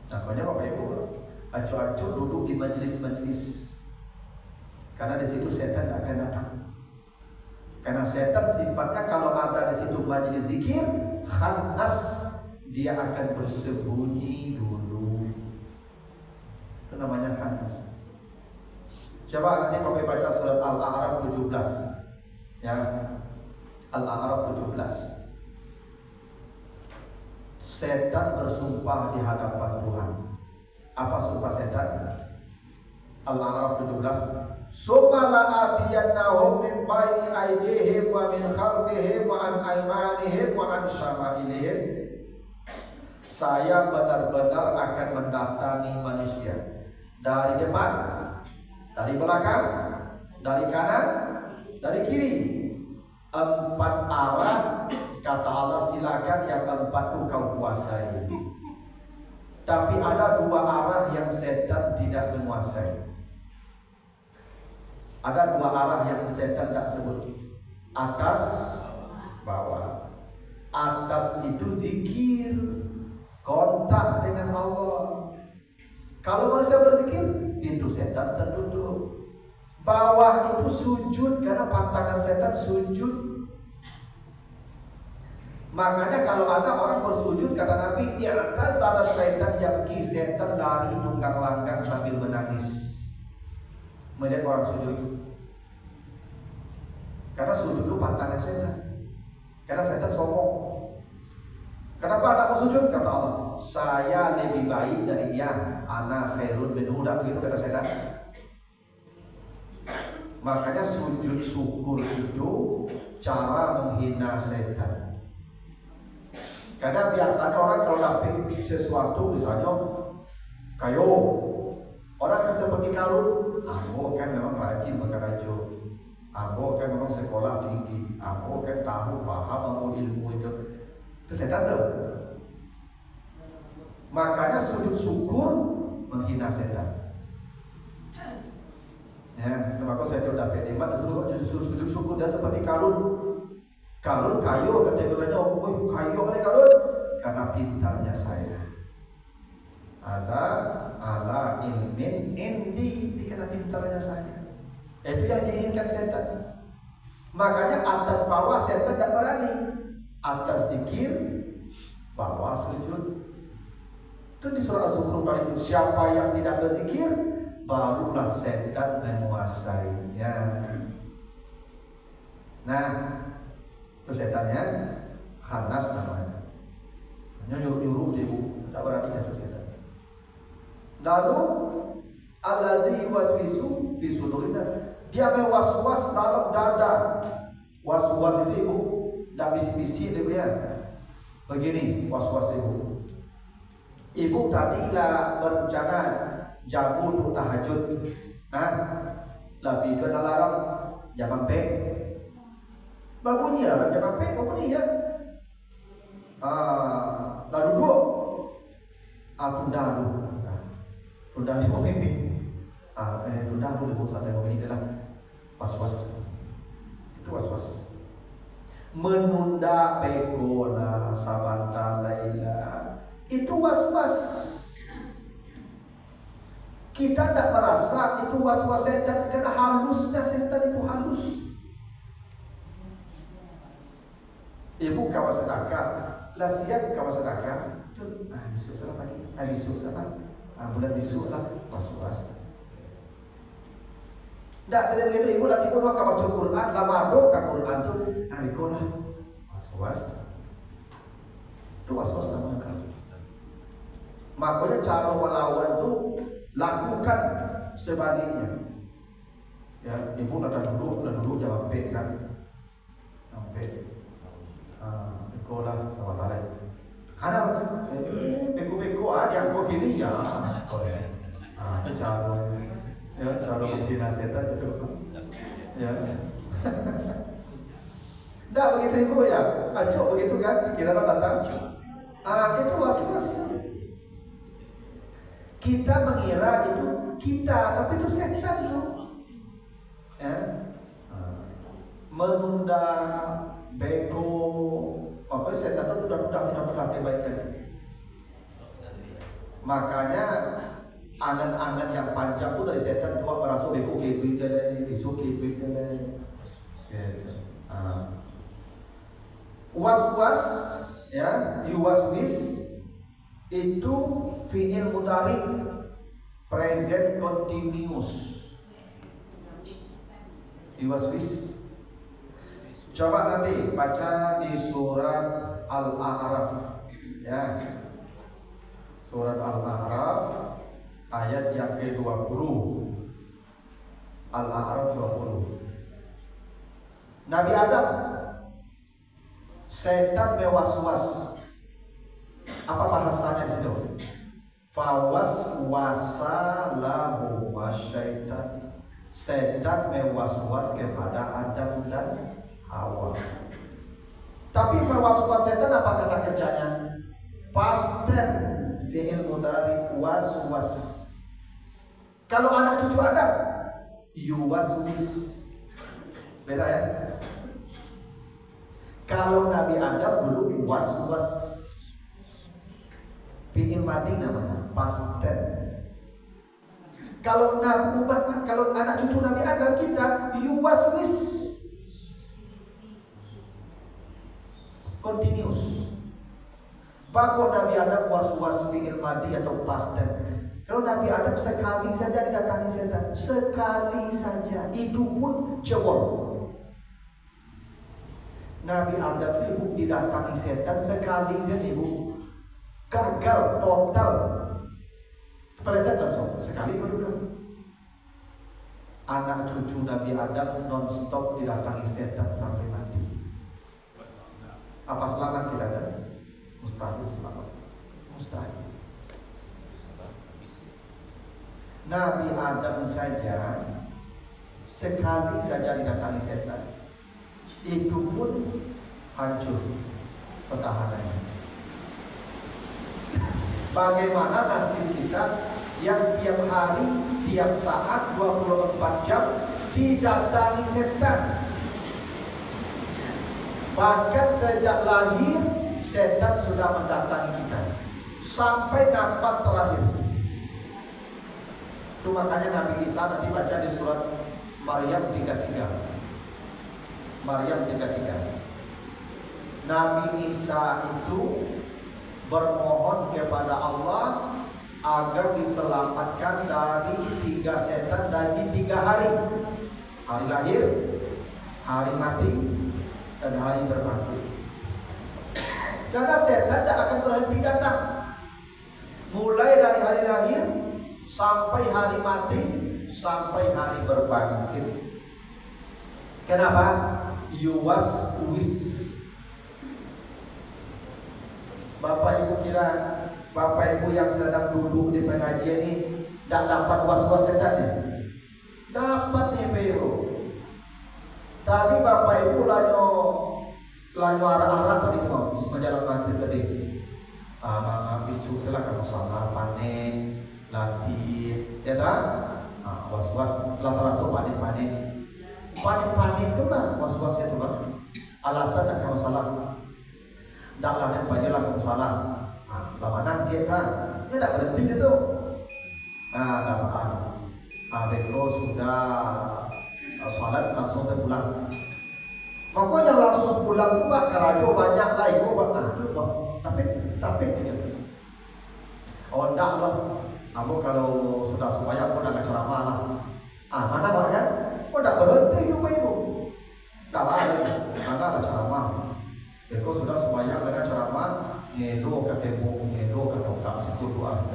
Makanya Bapak Ibu, acuh-acuh duduk di majelis-majelis. Karena di situ setan akan datang. Karena setan sifatnya kalau ada di situ majelis zikir, khannas, dia akan bersembunyi dulu. Itu namanya khannas. Coba nanti Bapak baca surat Al-A'raf 17. Ya. Al-A'raf 17. Setan bersumpah di hadapan Tuhan. Apa sumpah setan? Al-A'raf 17. Summa la'atiyannahum min baini aydihim wa min khalfihim wa an aymanihim wa an syama'ilihim. Saya benar-benar akan mendatangi manusia dari depan, dari belakang, dari kanan, dari kiri. 4 arah kata Allah, silakan yang 4 itu kau kuasai. Tapi ada 2 arah yang setan tidak menguasai. Ada 2 arah yang setan tak sebut. Atas, bawah. Atas itu zikir, kontak dengan Allah. Kalau manusia berzikir, pintu setan tertutup. Bawah itu sujud, karena pantangan setan sujud. Makanya kalau ada orang bersujud, kata Nabi, di atas ada setan yang setan lari tunggang langgang sambil menangis melihat orang sujud. Karena sujud itu pantangan setan. Karena setan sombong. Kenapa ada mau sujud? Kata Allah, saya lebih baik dari dia. Ana khairun min huda, gitu kata setan. Makanya sujud syukur itu cara menghina setan. Karena biasanya orang kalau dapat sesuatu, misalnya kayu, orang kan seperti Karun, aku kan memang rajin makan kayu, aku kan memang sekolah tinggi, aku kan tahu paham ilmu itu setan tahu. Makanya sujud syukur menghina setan. Ya, maka saya sudah nikmat disuruh sujud syukur dan seperti Karun. Karun kayu, kategorinya, oh kayu oleh Karun karena pintarnya saya. Ala ilmin indi, karena pintarnya saya. Itu yang diinginkan setan. Makanya atas bawah setan tidak berani. Atas zikir, bawah sujud. Itu di surah Az-Zukhruf itu, siapa yang tidak berzikir, barulah setan menguasainya. Nah, itu setannya khannas namanya. Hanya nyuruh-nyuruh dia, tak berani itu setan. Lalu allazi waswisu fi sudurin nas, dia mewaswas dalam dada. Waswas itu ibu, tak bisik-bisik dia. Begini waswas ibu. Ibu tadilah berencana jago untuk tahajud. Nah, lebih dua alarm jam 4. Babunyi lah jam 4, babunyi ya. Lalu duduk. Tunda dulu ini. Tunda dulu santai ini adalah was-was. Itu was-was. Menunda begola sabanta laila. itu was-was. Kita tidak merasa itu was-was setan, karena halusnya setan itu halus. Ibu kawan sedekah, lah siap kawan sedekah. Besok salah pagi, besok salah, bulan besok lah was-was. Tak sedang begitu ibu latih pun kawan baca Quran, lama doa Quran tu, ibu lah was-was. Itu was-was namanya. Makanya cara melawan tu lakukan sebaliknya. Ya, ibu dah duduk jawab kan, sampai. Ikolah sama tarik. Karena beko-beko ada yang begini ya. Itu cara menghina setan itu. Ya. Tidak begitu ibu ya. Acok begitu kan pikiran datang. Itu was-was. Kita mengira itu kita, tapi itu setan itu. Ya. Menunda beko, apa setan itu sudah kebaikan. Makanya angan-angan yang panjang itu dari setan tua merasa beko kebik deh, isu kebik deh. Was-was, ya, yuwaswis itu fi'il mudhari present continuous. Yuwaswis. Coba nanti baca di surat Al-A'raf, ya. Surat Al-A'raf ayat yang ke-20. Al-A'raf 20. Nabi Adam, setan mewaswas. Apa bahasanya di situ? Fawaswasa lahu wasyaitan. Setan mewaswas kepada Adam dan Hawa. Tapi mewaswas setan apa kata kerjanya? Past tense, fi'il mudhari waswas. Kalau anak cucu Adam, yuwaswis. Beda ya? Kalau Nabi Adam dulu waswas. Fi'il madhi namanya, past tense. Kalau anak cucu Nabi Adam kita yuwaswis. Continuous. Bahkan Nabi Adam was-was fi'il madhi atau past tense. Kalau Nabi Adam sekali saja didatangi setan, sekali saja, itu pun cewek. Nabi Adam itu didatangi setan sekali saja, ibu gagal total, peleset langsung sekali baru. Anak cucu Nabi Adam non-stop didatangi setan sampai mati. Apa selamat kita ada? Mustahil selamat. Mustahil. Nabi Adam saja sekali saja didatangi setan, itu pun hancur pertahanannya. Bagaimana nasib kita yang tiap hari, tiap saat, 24 jam didatangi setan? Bahkan sejak lahir setan sudah mendatangi kita sampai nafas terakhir. Itu makanya Nabi Isa nanti baca di surat Maryam 33. Maryam 33. Nabi Isa itu bermohon kepada Allah agar diselamatkan dari 3 setan dari 3 hari. Hari lahir, hari mati, dan hari berbangkit. Karena setan tidak akan berhenti datang. Mulai dari hari lahir sampai hari mati, sampai hari berbangkit. Kenapa? Yuwaswis. Bapak Ibu kira Bapak Ibu yang sedang duduk di pengajian ini tidak dapat was-was setan ya? Dapat nih Bro. Tadi Bapak Ibu lanyo arah-arah tadi mau menjalan maghrib tadi. Bisu silakan usaha panen, latih, ya tak? Was-was langsung panen. Panen itu lah was-wasnya itu lah. Alasan tak kamu salah. Tak lanen bajalah kamu salah. lama nangcet kan, dia tak berhenti itu. Dapat. Beko sudah sholat langsung saya pulang. Pokoknya langsung pulang juga kerajo banyak lah ibu buat tapi gitu. Oh enggak loh. Kamu kalau sudah sembahyang pun agak ceramah lah. Mana Pak kan? Kok tak berhenti juga ibu? Tak ada, agak ceramah. Beko sudah sembahyang dengan ceramah, ngedo ke tembok, ngedo ke tongkang situ doang.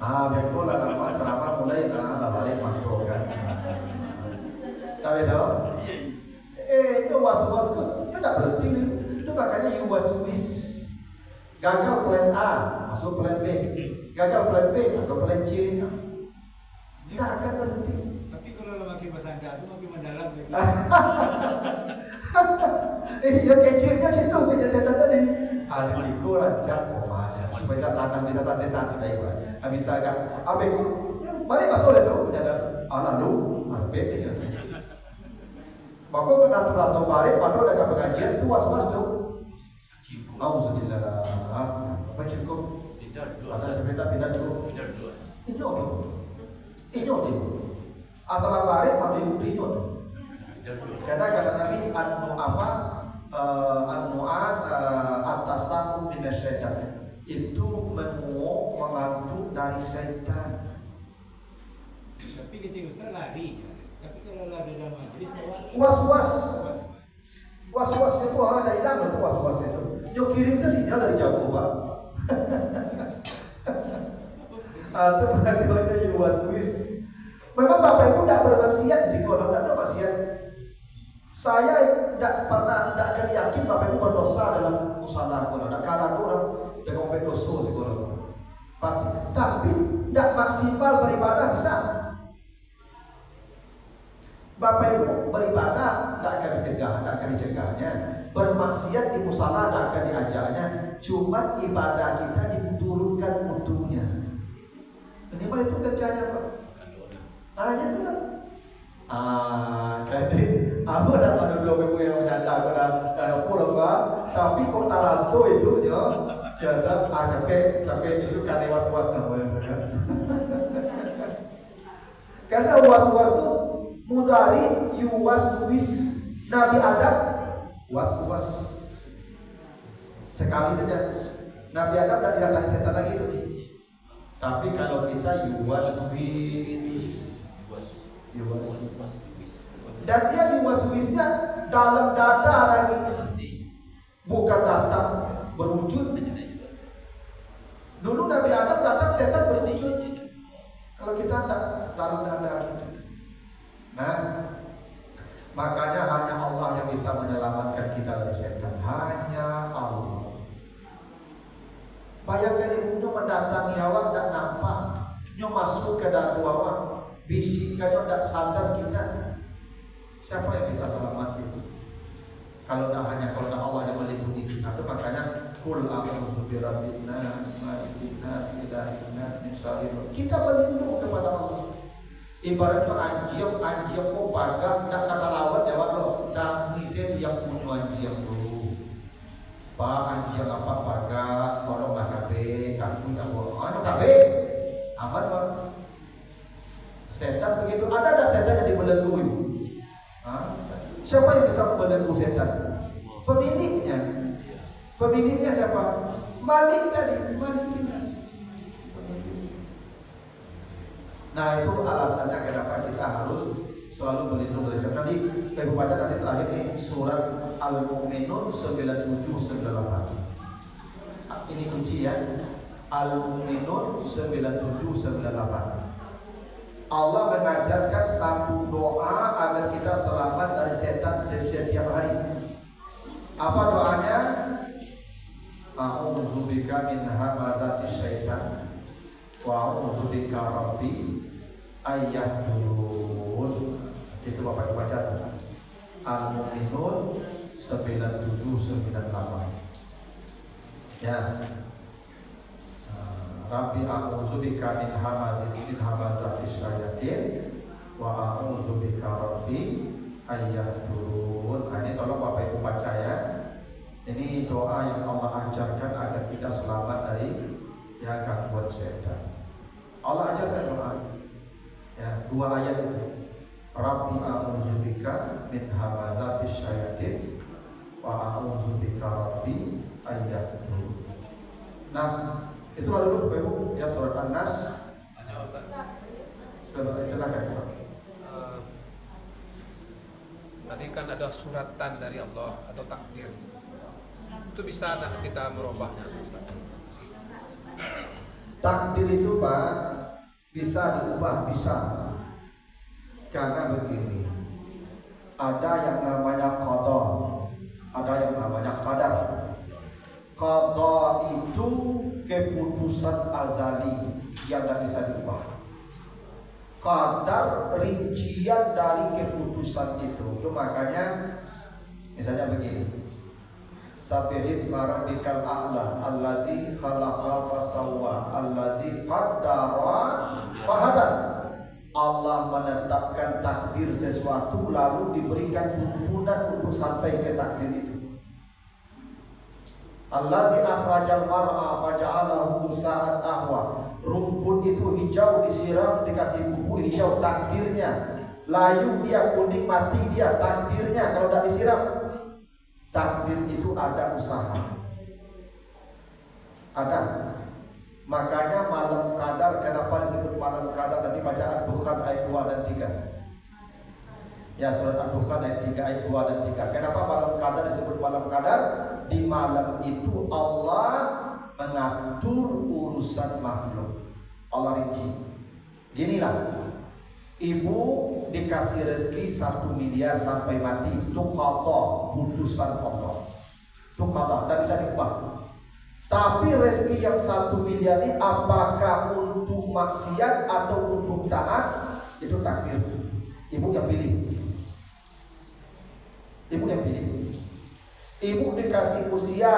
Beko lah lama ceramah mulai lah balik masuk kan. Tapi tahu? Itu was-was itu tak berhenti. Itu makanya you was-wish. Gagal plan A, masuk plan B. Gagal plan B, atau plan C. Tak akan berhenti. Tapi kalau makin bersangka itu makin mendalam gitu. Ya kecilnya situ kerja setan tadi. Risiko lancar komanya. Supaya tangan bisa santai-santai kita ikut. Bisa agak apa itu? Balik betul itu menyadar. Lalu arbet dia. Maka kena terasa balik pada dengan pengajian itu was-was tu. Alhamdulillah. Apa cukup? Ada pindah dulu. Inyo tu. Asal balik ambil bukti inyo. Karena kata Nabi an-nu'as at-tasaqqu minasyaitan. Itu menguap mengantuk dari syaitan. Tapi kecil Ustaz lari. Tapi kalau lari dalam majlis was-was itu ada hilang loh was-was itu. Yo kirim sinyal dari jauh Pak. Atau makanya you was-wish. Memang Bapak Ibu tidak bermaksiat sih kalau tidak ada maksiat. Saya tidak akan yakin Bapak Ibu berdosa dalam usaha kalau tidak karena orang dengan berdosa sih kalau pasti. Tapi tidak maksimal beribadah bisa. Bapak Ibu beribadah tidak akan dicegahnya. Bermaksiat di musala tidak akan diajaknya. Cuma ibadah kita diturunkan mutunya. Ini malah itu kerjanya Pak. Itu kan. Jadi aku dah ada dua ibu yang menyandang pada pulau Pak. Tapi kok taraso itu je. Jadi capek itu kan was-was namanya. Karena was-was tu mudari yuwas-wis. Nabi Adam was-was sekali saja. Nabi Adam dan didatangi setan lagi itu. Tapi kalau kita yuwas-wis, dan dia yuwas-wisnya dalam dada lagi, bukan datang berwujud. Dulu Nabi Adam datang setan berwujud. Kalau kita tak dalam dada kita. Nah, makanya hanya Allah yang bisa menyelamatkan kita dari setan. Hanya Allah. Bayangkan ibunya mendatangi awak tak nampak, nyo masuk ke dalam awak, bisikannya tak sadar kita. Siapa yang bisa selamat itu? Kalau tak hanya kalau tak Allah yang melindungi kita. Itu makanya kul a'udzu birabbin nas, malikin nas, ilahin nas, min syarri. Kita berlindung kepada Allah. Ibaratnya anjing kok pagar tak kata lawan jawab lo, dan misen yang punya anjing dulu. Pak anjing apa pagar, kalau nggak kabe, kamu tak boleh. Kabe, aman Pak. Setan begitu, ada setan yang dibelenggu. Siapa yang bisa membelenggu setan? Pemiliknya. Pemiliknya siapa? Malik tadi, Malik kita. Nah itu alasannya kenapa kita harus selalu berlindung dari setan. Nanti saya baca nanti terakhir nih surat Al-Mu'minun 9798. Ini kunci ya. Al-Mu'minun 9798. Allah mengajarkan satu doa agar kita selamat dari setan dari setiap hari. Apa doanya? A'udzubika min hamazatis syaitan wa a'udzubika rabbi ayyahdurun. Itu Bapak baca. Al-Mu'minun 9798. Ya. Rabbi a'udzubika min hamazatis syayatin wa a'udzubika rabbi ayyahdurun. Ini tolong Bapak Ibu baca ya. Ini doa yang Allah ajarkan agar kita selamat dari gangguan setan. Allah ajarkan doa. Ya, 2 ayat itu. Rabbi a'udzubika min hamazatis syayatin wa a'udzubika rabbi ayyahdurun. Nah, itu lalu dulu ya surat An-Nas. Ada Ustaz. Silakan. Tadi kan ada suratan dari Allah atau takdir. Itu bisa tak kita merubahnya, Ustaz? Takdir itu Pak bisa diubah, bisa. Karena begini, ada yang namanya qada, ada yang namanya qadar. Qada itu keputusan azali yang tidak bisa diubah. Qadar rincian dari keputusan itu makanya misalnya begini, Sabbihisma rabbikal a'la allazi khalaqa fasawwa allazi qaddara fahada. Allah menetapkan takdir sesuatu lalu diberikan tuntunan untuk sampai ke takdir itu. Allazi akhrajal mar'a faja'alahu sa'at ahwa. Rumput itu hijau disiram dikasih pupuk hijau, takdirnya. Layu dia kuning mati dia, takdirnya. Kalau tidak disiram, takdir itu ada usaha. Ada. Makanya malam qadar, kenapa disebut malam qadar? Dan dibaca Ad-Dukhan ayat 2 dan 3. Ya, surat Ad-Dukhan ayat 3 ayat 2 dan 3. Kenapa malam qadar disebut malam qadar? Di malam itu Allah mengatur urusan makhluk. Allah rinci. Ginilah, ibu dikasih rezeki 1 miliar sampai mati, itu qada, putusan Allah. Itu qada, dan bisa diubah. Tapi rezeki yang 1 miliar ini apakah untuk maksiat atau untuk taat, itu takdir. Ibu yang pilih. Ibu yang pilih. Ibu dikasih usia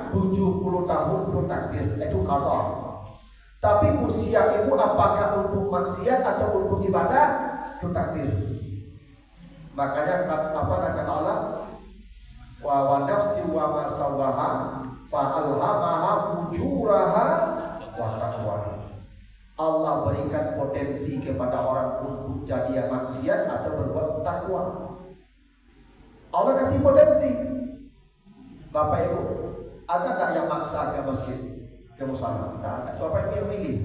70 tahun, itu takdir, itu qada. Tapi usia ibu apakah untuk maksiat atau untuk ibadah, itu takdir. Makanya apa kata Allah? Wa nafsi wa ma sawaha fa'alhamaha fujuraha wa taqwaha. Allah berikan potensi kepada orang untuk jadi yang maksiat atau berbuat takwa. Allah kasih potensi. Bapak Ibu, ada tak yang maksa ke masjid, ke musala? Tidak ada. Bapak Ibu yang milih.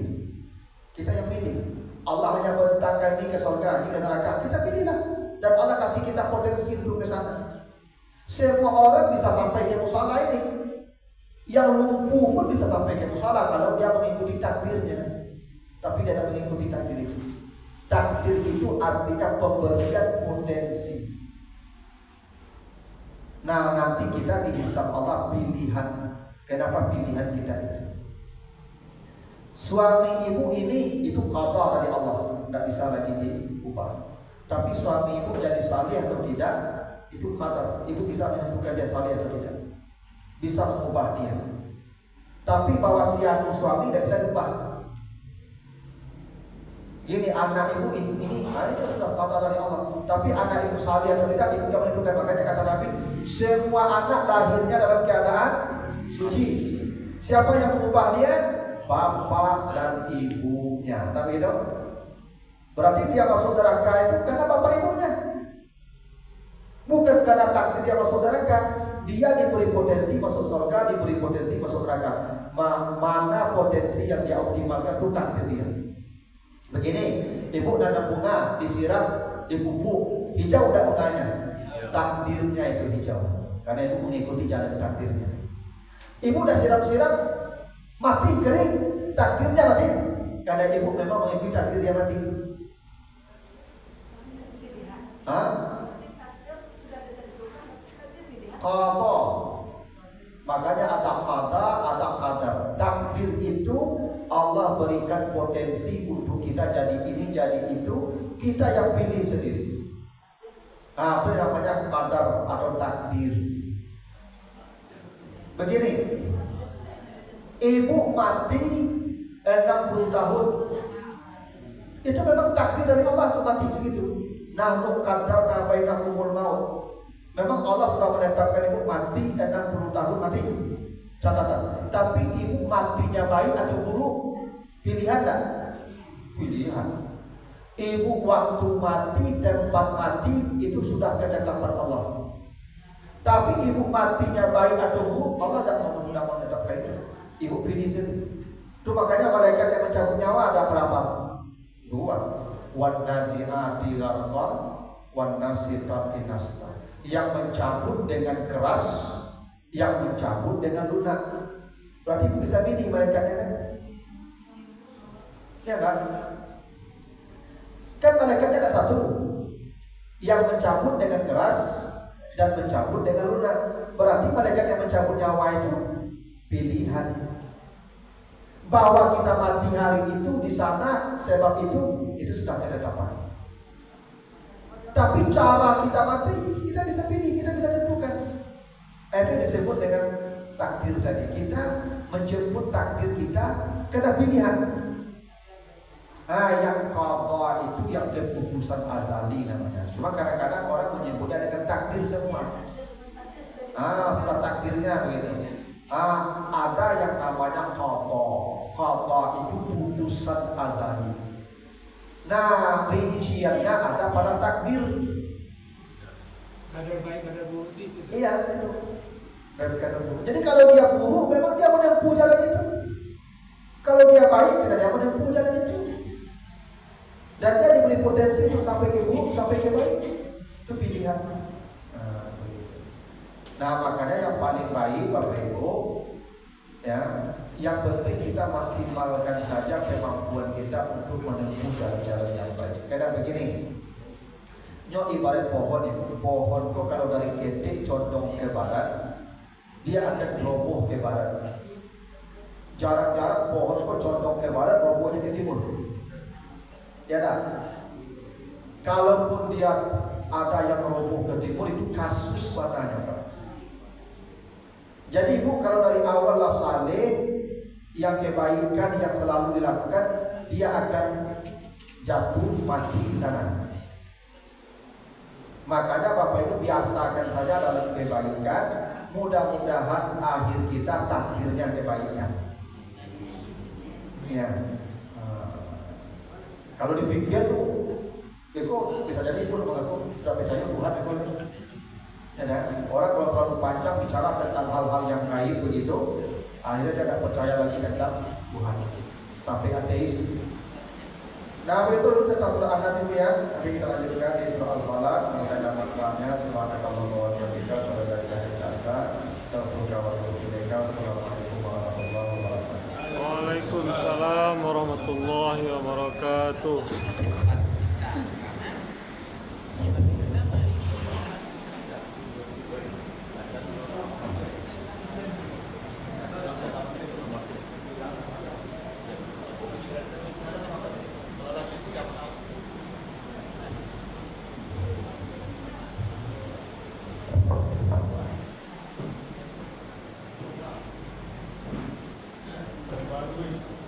Kita yang pilih. Allah hanya beritakan ini ke surga, ini ke neraka. Kita pilihlah. Dan Allah kasih kita potensi untuk ke sana. Semua orang bisa sampai ke musala ini. Yang lumpuh pun bisa sampai ke musala kalau dia mengikuti takdirnya. Tapi dia tidak mengikuti takdir itu. Takdir itu artinya pemberian potensi. Nah, nanti kita dihisab Allah pilihan. Kenapa pilihan kita itu? Suami ibu ini itu qada dari Allah, tidak bisa lagi diubah. Tapi suami ibu jadi saleh atau tidak, itu qadar. Ibu bisa menentukan dia saleh atau tidak, bisa mengubah dia. Tapi bahwa siatu suami tidak bisa diubah. Gini, anak ibu ini sudah qada dari Allah. Tapi anak ibu saleh atau tidak, ibu yang menentukan. Makanya kata Nabi, semua anak lahirnya dalam keadaan suci. Siapa yang mengubah dia? Bapak dan ibunya. Tapi itu berarti dia masuk neraka itu karena bapak ibunya, bukan karena takdir dia masuk neraka. Dia diberi potensi masuk surga, diberi potensi masuk neraka. Mana potensi yang dia optimalkan itu takdir dia. Begini, ibu nanam bunga, disiram, dipupuk, hijau udah bunganya. Takdirnya itu hijau, karena itu mengikuti jalan takdirnya. Ibu udah siram-siram, mati kering, takdirnya mati, karena ibu memang mengikuti takdir dia mati. Qada. Makanya ada qada, ada qadar. Takdir itu Allah berikan potensi untuk kita jadi ini, jadi itu, kita yang pilih sendiri. Nah, itu namanya qadar atau takdir. Begini, ibu mati 60 tahun, itu memang takdir dari Allah untuk mati segitu. Nahnu qadarna bainakumul maut. Memang Allah sudah menetapkan ibu mati 60 tahun mati. Catatan. Tapi ibu matinya baik atau buruk? Pilihan enggak? Pilihan. Ibu waktu mati, tempat mati itu sudah ketetapan Allah. Tapi ibu matinya baik atau buruk, Allah tidak mau menetapkan itu. Ibu pilih sendiri. Itu makanya malaikat yang mencabut nyawa ada berapa? 2. Wan nazi'ati gharqan, wan nasitati nasqa. Yang mencabut dengan keras, yang mencabut dengan lunak. Berarti bisa pilih malaikatnya kan? Ya kan? Kan malaikatnya ada satu, yang mencabut dengan keras dan mencabut dengan lunak. Berarti malaikat yang mencabut nyawa itu pilihan. Bahwa kita mati hari itu di sana sebab itu sudah ketetapan. Tapi cara kita mati kita bisa pilih, kita bisa tentukan. Itu disebut dengan takdir tadi. Kita menjemput takdir kita karena pilihan. Yang qadha itu yang keputusan azali namanya. Cuma kadang-kadang orang menyebutnya dengan takdir semua. Surat takdirnya begitu. Ada yang namanya qadha. Qadha itu putusan azali. Nah, rinciannya ada pada takdir. Kadar baik, kadar buruk itu. Iya, itu. Kadar buruk. Jadi kalau dia buruk, memang dia menempuh jalan itu. Kalau dia baik, dia menempuh jalan itu. Dan dia diberi potensi untuk sampai ke buruk, sampai ke baik. Itu pilihan. Nah, makanya yang paling baik Bapak Ibu, ya, yang penting kita maksimalkan saja kemampuan kita untuk menempuh jalan-jalan yang baik. Karena begini, nyok ibarat pohon itu, pohon itu kalau dari ketik condong ke barat, dia akan roboh ke barat. Jarang-jarang pohon itu condong ke barat, robohnya ke timur. Ya dah. Kalaupun dia ada yang roboh ke timur, itu kasus mananya, Pak. Jadi Ibu, kalau dari awal lah saleh, yang kebaikan yang selalu dilakukan, dia akan jatuh mati di sana. Makanya Bapak Ibu biasakan saja dalam kebaikan, mudah-mudahan akhir kita takdirnya kebaikan. Ya. Kalau dipikir tuh, itu bisa jadi pun mengaku sudah percaya Tuhan itu. Ya, orang kalau terlalu panjang bicara tentang hal-hal yang gaib begitu, akhirnya dia tidak percaya lagi tentang Tuhan, sampai ateis. Nah, begitu tentang surah An-Nas itu ya. Nanti kita lanjutkan di surah Al-Falaq. Kita ada maknanya. Subhanakallahumma wa bihamdika, asyhadu an la ilaha illa anta, astaghfiruka wa atubu ilaik. Assalamualaikum warahmatullahi wabarakatuh. Waalaikumsalam warahmatullahi wabarakatuh. Bagus.